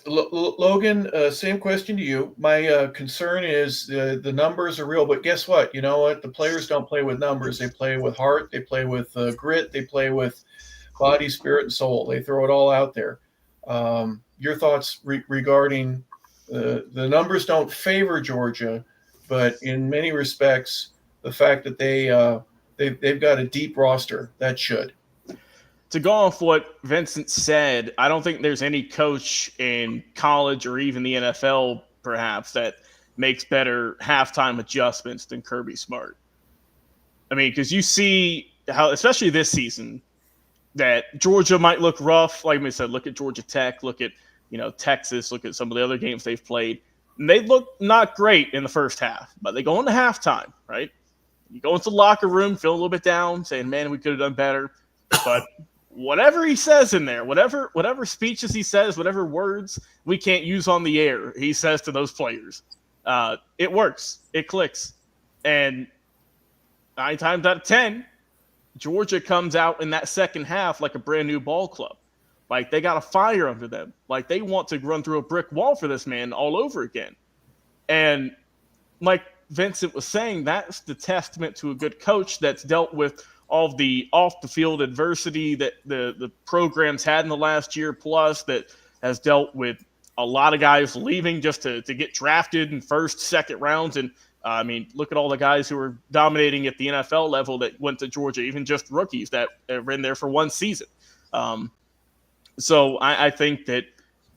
Logan, same question to you. My concern is the numbers are real, but guess what? You know what? The players don't play with numbers. They play with heart. They play with grit. They play with body, spirit, and soul. They throw it all out there. Your thoughts regarding The numbers don't favor Georgia, but in many respects, the fact that they've got a deep roster that should. To go off what Vincent said, I don't think there's any coach in college or even the NFL, perhaps, that makes better halftime adjustments than Kirby Smart. I mean, because you see how, especially this season, that Georgia might look rough. Like I said, look at Georgia Tech, look at Texas, look at some of the other games they've played. And they look not great in the first half, but they go into halftime, right? You go into the locker room, feel a little bit down, saying, "Man, we could have done better." But whatever he says in there, whatever speeches he says, whatever words we can't use on the air, he says to those players, it works, it clicks, and 9 times out of 10, Georgia comes out in that second half like a brand new ball club. Like they got a fire under them. Like they want to run through a brick wall for this man all over again. And like Vincent was saying, that's the testament to a good coach that's dealt with all of the off the field adversity that the program's had in the last year plus, that has dealt with a lot of guys leaving just to get drafted in first, second rounds. And I mean, look at all the guys who were dominating at the NFL level that went to Georgia, even just rookies that were in there for one season. So I think that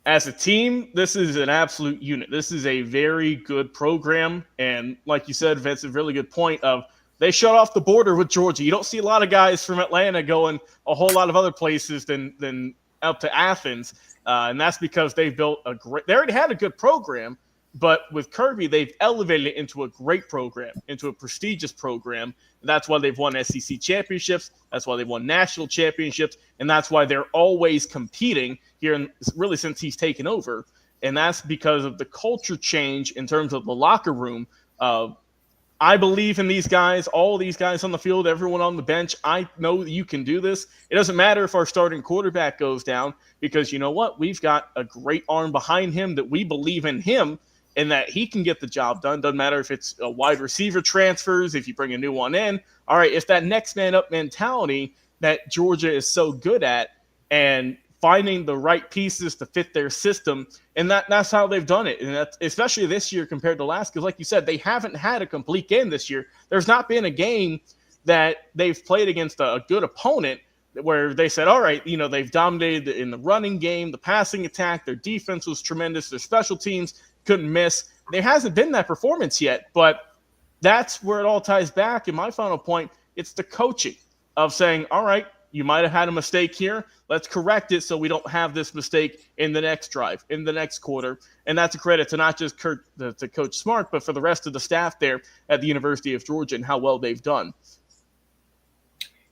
as a team, this is an absolute unit. This is a very good program. And like you said, Vince, a really good point of they shut off the border with Georgia. You don't see a lot of guys from Atlanta going a whole lot of other places than up to Athens. And that's because they've built they already had a good program, but with Kirby, they've elevated it into a great program, into a prestigious program. That's why they've won SEC championships. That's why they've won national championships. And that's why they're always competing here, really since he's taken over. And that's because of the culture change in terms of the locker room. I believe in these guys, all these guys on the field, everyone on the bench. I know that you can do this. It doesn't matter if our starting quarterback goes down, because you know what? We've got a great arm behind him that we believe in him and that he can get the job done. Doesn't matter if it's a wide receiver transfers, if you bring a new one in. All right, it's that next man up mentality that Georgia is so good at, and finding the right pieces to fit their system. And that's how they've done it. And that's especially this year compared to last, because like you said, they haven't had a complete game this year. There's not been a game that they've played against a good opponent where they said, all right, they've dominated in the running game, the passing attack, their defense was tremendous, their special teams couldn't miss. There hasn't been that performance yet, but that's where it all ties back. And my final point, it's the coaching of saying, all right, you might have had a mistake here. Let's correct it so we don't have this mistake in the next drive, in the next quarter. And that's a credit to not just to Coach Smart, but for the rest of the staff there at the University of Georgia and how well they've done.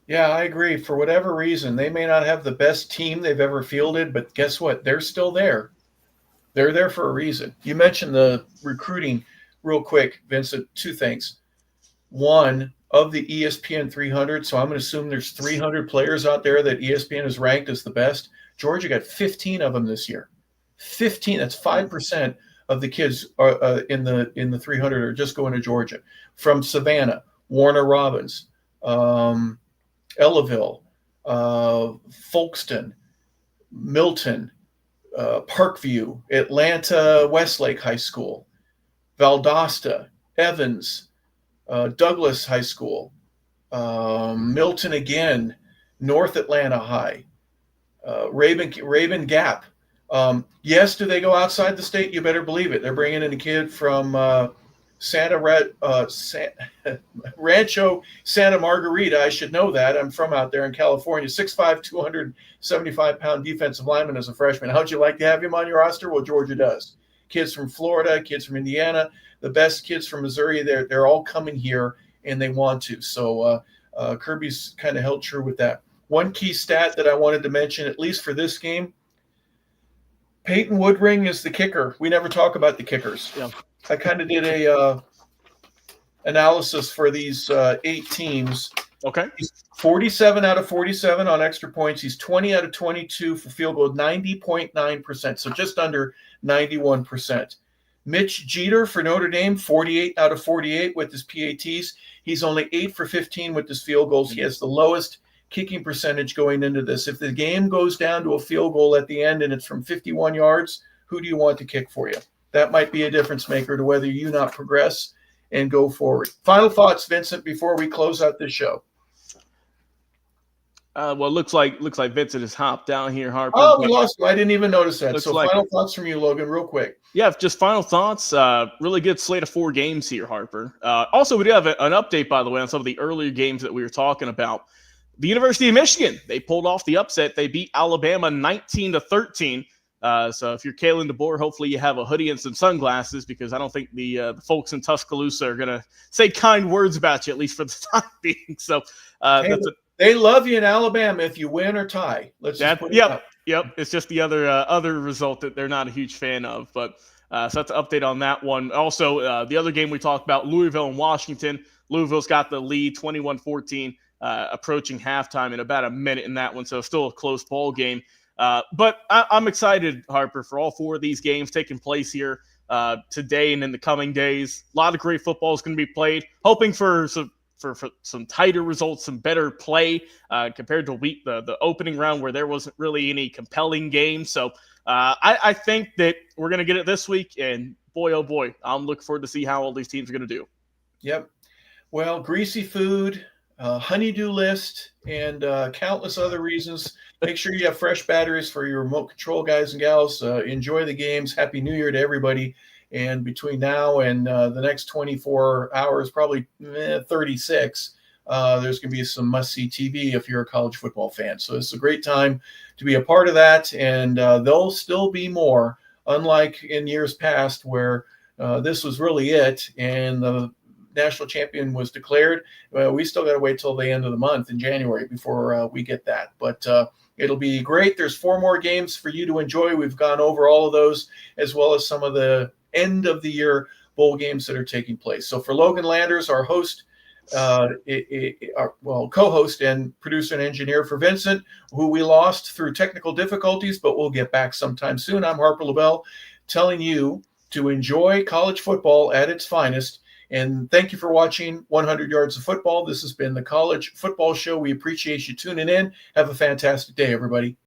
Yeah, I agree. For whatever reason, they may not have the best team they've ever fielded, but guess what? They're still there. They're there for a reason. You mentioned the recruiting real quick, Vincent. 2 things. One, of the ESPN 300, so I'm going to assume there's 300 players out there that ESPN has ranked as the best. Georgia got 15 of them this year. 15. That's 5% of the kids are in the 300 are just going to Georgia. From Savannah, Warner Robins, Ellaville, Folkston, Milton, Parkview, Atlanta Westlake High School, Valdosta, Evans, Douglas High School, Milton again, North Atlanta High, Raven Gap. Yes, do they go outside the state? You better believe it. They're bringing in a kid from Rancho Santa Margarita. I should know that. I'm from out there in California. 6'5", 275-pound defensive lineman as a freshman. How'd you like to have him on your roster? Well, Georgia does. Kids from Florida, kids from Indiana, the best kids from Missouri, they're all coming here, and they want to. So Kirby's kind of held true with that. One key stat that I wanted to mention, at least for this game, Peyton Woodring is the kicker. We never talk about the kickers. Yeah. I kind of did a analysis for these 8 teams. Okay. He's 47 out of 47 on extra points. He's 20 out of 22 for field goal, 90.9%, so just under 91%. Mitch Jeter for Notre Dame, 48 out of 48 with his PATs. He's only 8 for 15 with his field goals. He has the lowest kicking percentage going into this. If the game goes down to a field goal at the end and it's from 51 yards, who do you want to kick for you? that might be a difference maker to whether you not progress and go forward. Final thoughts, Vincent, before we close out this show. Well, looks like Vincent has hopped down here, Harper. Oh, we lost him. I didn't even notice that. So like, final thoughts from you, Logan, real quick. Yeah, just final thoughts. Really good slate of 4 games here, Harper. Also, we do have an update, by the way, on some of the earlier games that we were talking about. The University of Michigan, they pulled off the upset. They beat Alabama 19-13. So if you're Kalen DeBoer, hopefully you have a hoodie and some sunglasses, because I don't think the folks in Tuscaloosa are going to say kind words about you, at least for the time being. So they love you in Alabama if you win or tie. Yep. It's just the other result that they're not a huge fan of. But so that's an update on that one. Also, the other game we talked about, Louisville and Washington. Louisville's got the lead, 21-14, approaching halftime in about a minute in that one. So still a close ball game. But I'm excited, Harper, for all 4 of these games taking place here today and in the coming days. A lot of great football is going to be played. Hoping for some tighter results, some better play compared to the opening round where there wasn't really any compelling games. So I think that we're going to get it this week, and boy, oh boy, I'm looking forward to see how all these teams are going to do. Yep. Well, greasy food, honeydew list, and countless other reasons. Make sure you have fresh batteries for your remote control guys and gals. Enjoy the games. Happy New Year to everybody. And between now and the next 24 hours, probably 36, there's going to be some must-see TV if you're a college football fan. So it's a great time to be a part of that. And there'll still be more, unlike in years past where this was really it and the national champion was declared. Well, we still got to wait till the end of the month in January before we get that. But it'll be great. There's 4 more games for you to enjoy. We've gone over all of those, as well as some of the end of the year bowl games that are taking place. So for Logan Landers, our host, co-host and producer and engineer, for Vincent, who we lost through technical difficulties, but we'll get back sometime soon. I'm Harper LaBelle, telling you to enjoy college football at its finest. And thank you for watching 100 Yards of Football. This has been the College Football Show. We appreciate you tuning in. Have a fantastic day, everybody.